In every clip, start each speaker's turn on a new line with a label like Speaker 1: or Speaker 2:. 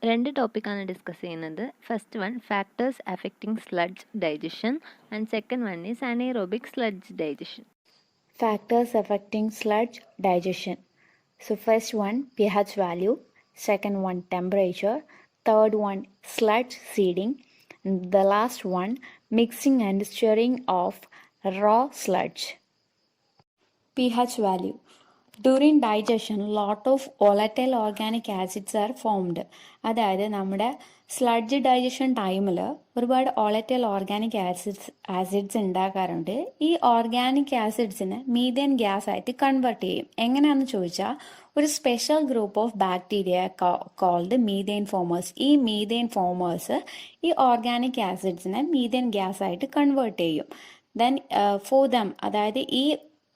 Speaker 1: രണ്ട് ടോപ്പിക്കാണ് ഡിസ്കസ് ചെയ്യുന്നത്. First one factors affecting sludge digestion and second one is anaerobic sludge digestion.
Speaker 2: Factors affecting sludge digestion. So first one pH value, second one temperature, third one sludge seeding, and the last one mixing and stirring of raw sludge. pH value. During digestion, lot of volatile organic acids are formed. അതായത് നമ്മുടെ sludge digestion ടൈമിൽ ഒരുപാട് volatile organic acids ഉണ്ടാക്കാറുണ്ട്. ഈ organic ആസിഡ്സിനെ methane gas ആയിട്ട് convert ചെയ്യും. എങ്ങനെയാണെന്ന് ചോദിച്ചാൽ ഒരു special group of bacteria called methane formers. ഈ മീഥേൻ ഫോമേഴ്സ് ഈ ഓർഗാനിക് ആസിഡ്സിനെ മീഥേൻ ഗ്യാസ് ആയിട്ട് കൺവേർട്ട് ചെയ്യും. ദെൻ ഫോർ ദം, അതായത് ഈ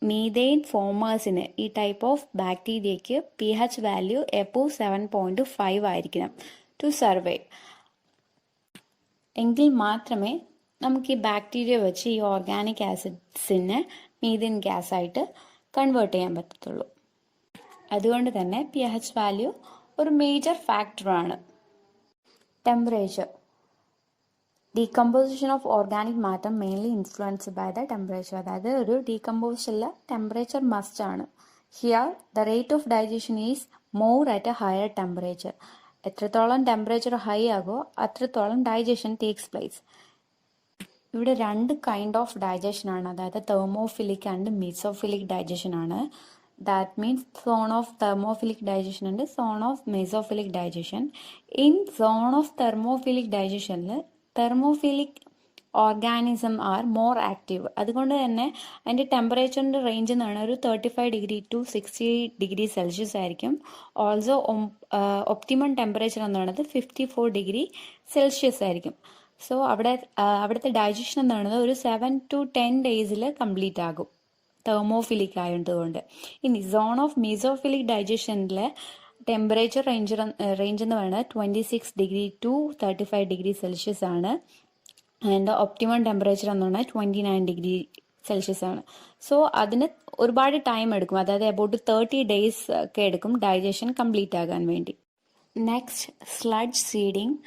Speaker 2: മീഥെയിൻ ഫോമേഴ്സിന്, ഈ ടൈപ്പ് ഓഫ് ബാക്ടീരിയയ്ക്ക് pH വാല്യൂ എബോവ് 7.5 ആയിരിക്കണം ടു സർവൈവ്. എങ്കിൽ മാത്രമേ നമുക്ക് ഈ ബാക്ടീരിയ വെച്ച് ഈ ഓർഗാനിക് ആസിഡ്സിനെ മീഥെയിൻ ഗ്യാസ് ആയിട്ട് കൺവേർട്ട് ചെയ്യാൻ പറ്റത്തുള്ളൂ. അതുകൊണ്ട് തന്നെ pH വാല്യൂ ഒരു മേജർ ഫാക്ടറാണ്. Temperature. Decomposition of organic matter mainly influenced by the temperature. അതായത് ഒരു ഡീകമ്പോസിഷനിൽ ടെമ്പറേച്ചർ മസ്റ്റ് ആണ്. Here the rate of digestion is more at a higher temperature. എത്രത്തോളം ടെമ്പറേച്ചർ ഹൈ ആകുമോ അത്രത്തോളം ഡൈജഷൻ ടേക്സ് പ്ലേസ്. ഇവിടെ രണ്ട് കൈൻഡ് ഓഫ് ഡൈജഷൻ ആണ്, അതായത് തെർമോഫിലിക് ആൻഡ് മീസോഫിലിക് ഡൈജഷൻ ആണ്. That means zone of thermophilic digestion and zone of mesophilic digestion. In zone of thermophilic digestion, thermophilic organism are more active. അതുകൊണ്ട് തന്നെ അതിൻ്റെ ടെമ്പറേച്ചറിൻ്റെ range എന്ന് പറയുന്നത് ഒരു 35 ഡിഗ്രി ടു 60 ഡിഗ്രി സെൽഷ്യസ് ആയിരിക്കും. ഓൾസോ ഒപ്റ്റിമം ടെമ്പറേച്ചർ എന്ന് പറയുന്നത് 54 ഡിഗ്രി സെൽഷ്യസ് ആയിരിക്കും. സോ അവിടുത്തെ ഡൈജഷൻ എന്ന് പറയുന്നത് ഒരു 7 to 10 ഡേയ്സിൽ കംപ്ലീറ്റ് ആകും, തെർമോഫിലിക് ആയതുകൊണ്ട്. ഇനി സോൺ ഓഫ് മീസോഫിലിക് ഡൈജഷനിൽ ടെമ്പറേച്ചർ റേഞ്ച് എന്ന് പറയുന്നത് 26 ഡിഗ്രി ടു 35 ഡിഗ്രി സെൽഷ്യസ് ആണ്. ആൻഡ് ഒപ്റ്റിമം ടെമ്പറേച്ചർ എന്ന് പറഞ്ഞാൽ 29 ഡിഗ്രി സെൽഷ്യസ് ആണ്. സോ അതിന് ഒരുപാട് ടൈം എടുക്കും, അതായത് അബൌട്ട് 30 ഡേയ്സ് ഒക്കെ എടുക്കും ഡൈജഷൻ കംപ്ലീറ്റ് ആകാൻ വേണ്ടി. Next, sludge seeding.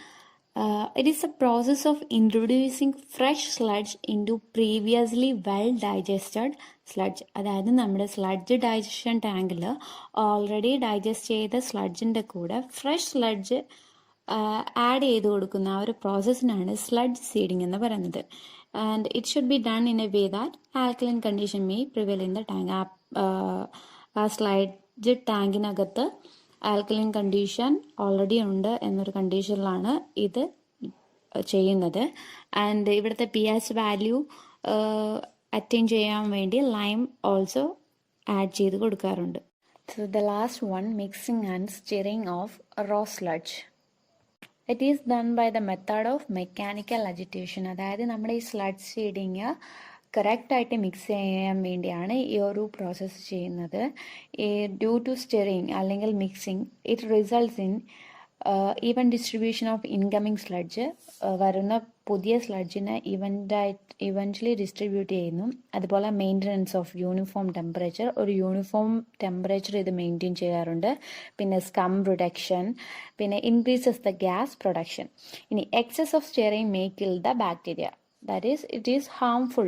Speaker 2: It is a process of introducing fresh sludge into previously well digested sludge. അതായത് നമ്മുടെ സ്ലഡ്ജ് ഡൈജഷൻ ടാങ്കിൽ ഓൾറെഡി ഡൈജസ്റ്റ് ചെയ്ത സ്ലഡ്ജിൻ്റെ കൂടെ ഫ്രഷ് സ്ലഡ്ജ് ആഡ് ചെയ്ത് കൊടുക്കുന്ന ആ ഒരു പ്രോസസ്സിനാണ് സ്ലഡ്ജ് സീഡിങ് എന്ന് പറയുന്നത്. And it should be done in a way that alkaline condition may prevail in the tank. ആ സ്ലഡ്ജ് ടാങ്കിനകത്ത് ആൽക്കലൈൻ കണ്ടീഷൻ ഓൾറെഡി ഉണ്ട് എന്നൊരു കണ്ടീഷനിലാണ് ഇത് ചെയ്യുന്നത്. ആൻഡ് ഇവിടുത്തെ pH വാല്യൂ അറ്റൈൻ ചെയ്യാൻ വേണ്ടി ലൈം ഓൾസോ ആഡ് ചെയ്ത് കൊടുക്കാറുണ്ട്. So the last one, mixing and stirring of raw sludge. It is done by the method of mechanical agitation. അതായത് നമ്മുടെ ഈ സ്ലഡ്ജ് സീഡിങ് കറക്റ്റായിട്ട് മിക്സ് ചെയ്യാൻ വേണ്ടിയാണ് ഈ ഒരു പ്രോസസ്സ് ചെയ്യുന്നത്. ഡ്യൂ ടു സ്റ്റിറിങ് അല്ലെങ്കിൽ mixing, it results in even distribution of incoming sludge. വരുന്ന പുതിയ സ്ലഡ്ജിനെ ഇവൻച്വലി ഡിസ്ട്രിബ്യൂട്ട് ചെയ്യുന്നു. അതുപോലെ മെയിൻ്റനൻസ് ഓഫ് യൂണിഫോം ടെമ്പറേച്ചർ, ഒരു യൂണിഫോം ടെമ്പറേച്ചർ ഇത് മെയിൻറ്റെയിൻ ചെയ്യാറുണ്ട്. പിന്നെ സ്കം റിഡക്ഷൻ, പിന്നെ ഇൻക്രീസസ് ദ ഗ്യാസ് പ്രൊഡക്ഷൻ. ഇനി excess of stirring may kill the bacteria. That is, it is harmful.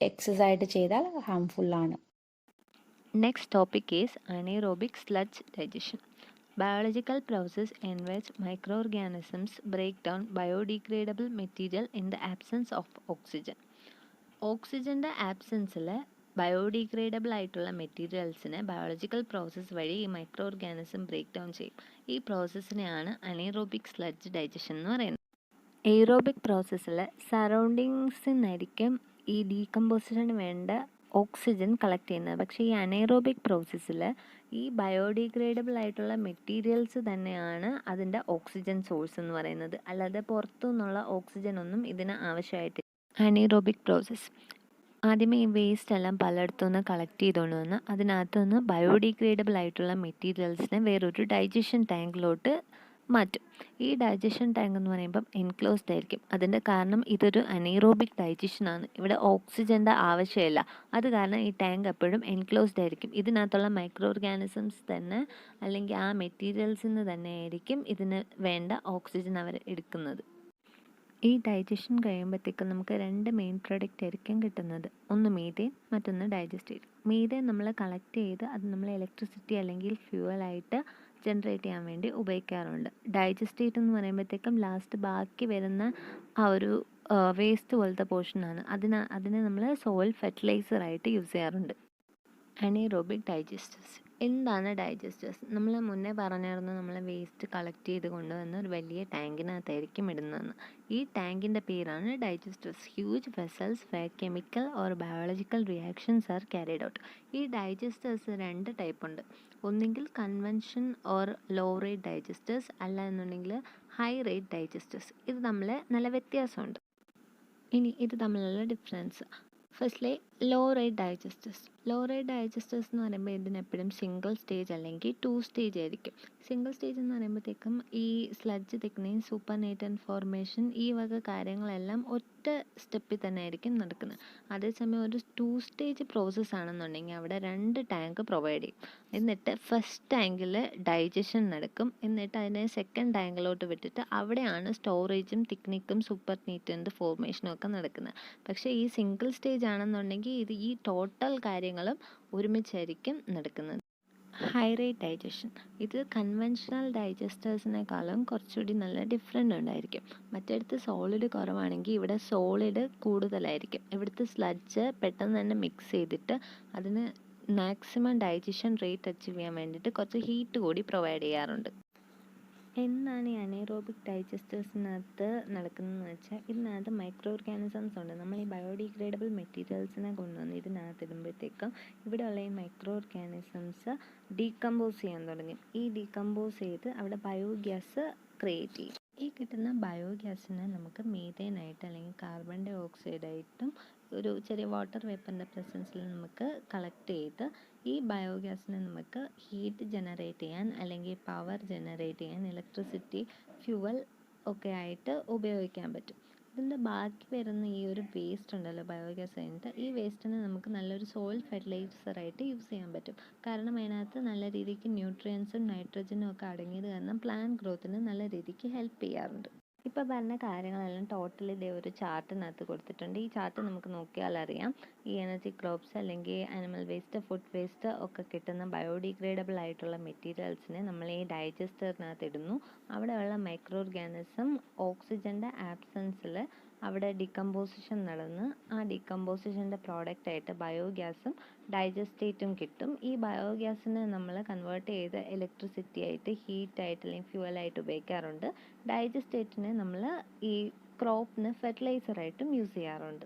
Speaker 2: Exercise ചെയ്താൽ harmful ആണ്.
Speaker 1: Next topic is anaerobic sludge digestion. Biological process in which microorganisms break down biodegradable material in the absence of oxygen. ഓക്സിജൻ്റെ ആബ്സെൻസിൽ biodegradable ആയിട്ടുള്ള മെറ്റീരിയൽസിനെ biological process വഴി ഈ micro organism break down ചെയ്യും. ഈ പ്രോസസ്സിനെയാണ് anaerobic sludge digestion എന്ന് പറയുന്നത്. Aerobic പ്രോസസ്സിൽ സറൗണ്ടിങ്സിനായിരിക്കും ഈ ഡീകമ്പോസിഷന് വേണ്ട ഓക്സിജൻ കളക്ട് ചെയ്യുന്നത്. പക്ഷേ ഈ അനൈറോബിക് പ്രോസസ്സിൽ ഈ ബയോഡിഗ്രേഡബിൾ ആയിട്ടുള്ള മെറ്റീരിയൽസ് തന്നെയാണ് അതിൻ്റെ ഓക്സിജൻ സോഴ്സ് എന്ന് പറയുന്നത്. അല്ലാതെ പുറത്തു നിന്നുള്ള ഓക്സിജൻ ഒന്നും ഇതിന് ആവശ്യമായിട്ടില്ല. അനൈറോബിക് പ്രോസസ്സ് ആദ്യമേ ഈ വേസ്റ്റ് എല്ലാം പലയിടത്തുനിന്ന് കളക്ട് ചെയ്തുകൊണ്ട് വന്ന് അതിനകത്തുനിന്ന് ബയോഡിഗ്രേഡബിൾ ആയിട്ടുള്ള മെറ്റീരിയൽസിനെ വേറൊരു ഡൈജഷൻ ടാങ്കിലോട്ട് മാറ്റും. ഈ ഡൈജഷൻ ടാങ്ക് എന്ന് പറയുമ്പം എൻക്ലോസ്ഡ് ആയിരിക്കും. അതിൻ്റെ കാരണം ഇതൊരു അനീറോബിക് ഡൈജഷനാണ്. ഇവിടെ ഓക്സിജൻ്റെ ആവശ്യമില്ല. അത് കാരണം ഈ ടാങ്ക് എപ്പോഴും എൻക്ലോസ്ഡ് ആയിരിക്കും. ഇതിനകത്തുള്ള മൈക്രോ ഓർഗാനിസംസ് തന്നെ അല്ലെങ്കിൽ ആ മെറ്റീരിയൽസിൽ നിന്ന് തന്നെ ആയിരിക്കും ഇതിന് വേണ്ട ഓക്സിജൻ അവർ എടുക്കുന്നത്. ഈ ഡൈജഷൻ കഴിയുമ്പോഴത്തേക്കും നമുക്ക് 2 മെയിൻ പ്രോഡക്റ്റ് ആയിരിക്കും കിട്ടുന്നത്. ഒന്ന് മീഥേൻ, മറ്റൊന്ന് ഡൈജസ്റ്റേറ്റ്. മീഥേൻ നമ്മൾ കളക്ട് ചെയ്ത് അത് നമ്മൾ ഇലക്ട്രിസിറ്റി അല്ലെങ്കിൽ ഫ്യൂവലായിട്ട് ജനറേറ്റ് ചെയ്യാൻ വേണ്ടി ഉപയോഗിക്കാറുണ്ട്. ഡൈജസ്റ്റേറ്റ് എന്ന് പറയുമ്പോഴത്തേക്കും ലാസ്റ്റ് ബാക്കി വരുന്ന ആ ഒരു വേസ്റ്റ് പോലത്തെ പോർഷനാണ്. അതിനെ നമ്മൾ സോയിൽ ഫെർട്ടിലൈസറായിട്ട് യൂസ് ചെയ്യാറുണ്ട്. അനീറോബിക് ഡൈജസ്റ്റേഴ്സ്. എന്താണ് ഡൈജസ്റ്റേഴ്സ്? നമ്മൾ മുന്നേ പറഞ്ഞായിരുന്നു നമ്മൾ വേസ്റ്റ് കളക്ട് ചെയ്ത് കൊണ്ടുവന്ന് ഒരു വലിയ ടാങ്കിനകത്തായിരിക്കും ഇടുന്നതെന്ന്. ഈ ടാങ്കിൻ്റെ പേരാണ് digesters. Huge vessels where chemical or biological reactions are carried out. ഈ ഡൈജസ്റ്റേഴ്സ് 2 ടൈപ്പ് ഉണ്ട്. ഒന്നുകിൽ convention or low rate digesters, അല്ല എന്നുണ്ടെങ്കിൽ ഹൈ റേറ്റ് ഡൈജസ്റ്റേഴ്സ്. ഇത് തമ്മിൽ നല്ല വ്യത്യാസമുണ്ട്. ഇനി ഇത് തമ്മിലുള്ള difference. Firstly low rate digesters. Low rate digesters എന്ന് പറയുമ്പോൾ ഇതിനെപ്പോഴും സിംഗിൾ സ്റ്റേജ് അല്ലെങ്കിൽ 2 സ്റ്റേജ് ആയിരിക്കും. സിംഗിൾ സ്റ്റേജ് എന്ന് പറയുമ്പോഴത്തേക്കും ഈ സ്ലഡ്ജ് തിക്നിങ്, സൂപ്പർനേറ്റന്റ് ഫോർമേഷൻ, ഈ വക കാര്യങ്ങളെല്ലാം ഒറ്റ സ്റ്റെപ്പിൽ തന്നെ ആയിരിക്കും നടക്കുന്നത്. അതേസമയം ഒരു 2 സ്റ്റേജ് പ്രോസസ്സ് ആണെന്നുണ്ടെങ്കിൽ അവിടെ 2 ടാങ്ക് പ്രൊവൈഡ് ചെയ്യും. എന്നിട്ട് ഫസ്റ്റ് ടാങ്കിൽ ഡൈജഷൻ നടക്കും. എന്നിട്ട് അതിനെ സെക്കൻഡ് ടാങ്കിലോട്ട് വിട്ടിട്ട് അവിടെയാണ് സ്റ്റോറേജും തിക്നിക്കും സൂപ്പർനേറ്റന്റ് ഫോർമേഷനും ഒക്കെ നടക്കുന്നത്. പക്ഷേ ഈ സിംഗിൾ സ്റ്റേജ് ആണെന്നുണ്ടെങ്കിൽ ഇത് ഈ ടോട്ടൽ കാര്യങ്ങളും ഒരുമിച്ചായിരിക്കും നടക്കുന്നത്. High rate digestion. ഇത് കൺവെൻഷണൽ ഡൈജസ്റ്റേഴ്സിനേക്കാളും കുറച്ചുകൂടി നല്ല ഡിഫറെൻ്റ് ഉണ്ടായിരിക്കും. മറ്റിടത്ത് സോളിഡ് കുറവാണെങ്കിൽ ഇവിടെ സോളിഡ് കൂടുതലായിരിക്കും. ഇവിടുത്തെ സ്ലഡ്ജ് പെട്ടെന്ന് തന്നെ മിക്സ് ചെയ്തിട്ട് അതിന് മാക്സിമം ഡൈജഷൻ റേറ്റ് അച്ചീവ് ചെയ്യാൻ വേണ്ടിയിട്ട് കുറച്ച് ഹീറ്റ് കൂടി പ്രൊവൈഡ് ചെയ്യാറുണ്ട്. എന്താണ് ഈ അനേറോബിക് ഡൈജസ്റ്റേഴ്സിനകത്ത് നടക്കുന്നതെന്ന് വെച്ചാൽ ഇതിനകത്ത് മൈക്രോ ഓർഗാനിസംസ് ഉണ്ട്. നമ്മൾ ഈ ബയോഡിഗ്രേഡബിൾ മെറ്റീരിയൽസിനെ കൊണ്ടുവന്ന് ഇതിനകത്ത് ഇടുമ്പോഴത്തേക്കും ഇവിടെയുള്ള ഈ മൈക്രോ ഓർഗാനിസംസ് ഡീകമ്പോസ് ചെയ്യാൻ തുടങ്ങും. ഈ ഡീകമ്പോസ് ചെയ്ത് അവിടെ ബയോഗ്യാസ് ക്രിയേറ്റ് ചെയ്യും. ഈ കിട്ടുന്ന ബയോഗ്യാസിനെ നമുക്ക് മീഥേനായിട്ട് അല്ലെങ്കിൽ കാർബൺ ഡൈ ഓക്സൈഡായിട്ടും ഒരു ചെറിയ വാട്ടർ വേപ്പറിൻ്റെ പ്രസൻസിൽ നമുക്ക് കളക്ട് ചെയ്ത് ഈ ബയോഗ്യാസിനെ നമുക്ക് ഹീറ്റ് ജനറേറ്റ് ചെയ്യാൻ അല്ലെങ്കിൽ പവർ ജനറേറ്റ് ചെയ്യാൻ, ഇലക്ട്രിസിറ്റി, ഫ്യൂവൽ ഒക്കെ ആയിട്ട് ഉപയോഗിക്കാൻ പറ്റും. ഇതിൻ്റെ ബാക്കി വരുന്ന ഈ ഒരു വേസ്റ്റ് ഉണ്ടല്ലോ ബയോഗ്യാസ് കഴിഞ്ഞിട്ട്, ഈ വേസ്റ്റിനെ നമുക്ക് നല്ലൊരു സോയിൽ ഫെർട്ടിലൈസറായിട്ട് യൂസ് ചെയ്യാൻ പറ്റും. കാരണം അതിനകത്ത് നല്ല രീതിക്ക് ന്യൂട്രിയൻസും നൈട്രജനും ഒക്കെ അടങ്ങിയത് കാരണം പ്ലാന്റ് ഗ്രോത്തിന് നല്ല രീതിക്ക് ഹെൽപ്പ് ചെയ്യാറുണ്ട്. ഇപ്പോൾ പറഞ്ഞ കാര്യങ്ങളെല്ലാം ടോട്ടൽ ഇതേ ഒരു ചാർട്ടിനകത്ത് കൊടുത്തിട്ടുണ്ട്. ഈ ചാർട്ട് നമുക്ക് നോക്കിയാൽ അറിയാം ഈ എനർജി ക്രോപ്സ് അല്ലെങ്കിൽ ആനിമൽ വേസ്റ്റ്, ഫുഡ് വേസ്റ്റ് ഒക്കെ കിട്ടുന്ന ബയോഡിഗ്രേഡബിൾ ആയിട്ടുള്ള മെറ്റീരിയൽസിനെ നമ്മൾ ഈ ഡൈജസ്റ്ററിനകത്ത് ഇടുന്നു. അവിടെയുള്ള മൈക്രോ ഓർഗാനിസം ഓക്സിജൻ്റെ ആബ്സെൻസിൽ അവിടെ ഡീകമ്പോസിഷൻ നടന്ന് ആ ഡീകമ്പോസിഷൻ്റെ പ്രോഡക്റ്റായിട്ട് ബയോഗ്യാസും ഡൈജസ്റ്റേറ്റും കിട്ടും. ഈ ബയോഗ്യാസിനെ നമ്മൾ കൺവേർട്ട് ചെയ്ത് ഇലക്ട്രിസിറ്റി ആയിട്ട്, ഹീറ്റായിട്ട് അല്ലെങ്കിൽ ഫ്യൂവലായിട്ട് ഉപയോഗിക്കാറുണ്ട്. ഡൈജസ്റ്റേറ്റിനെ നമ്മൾ ഈ ക്രോപ്പിന് ഫെർട്ടിലൈസറായിട്ടും യൂസ് ചെയ്യാറുണ്ട്.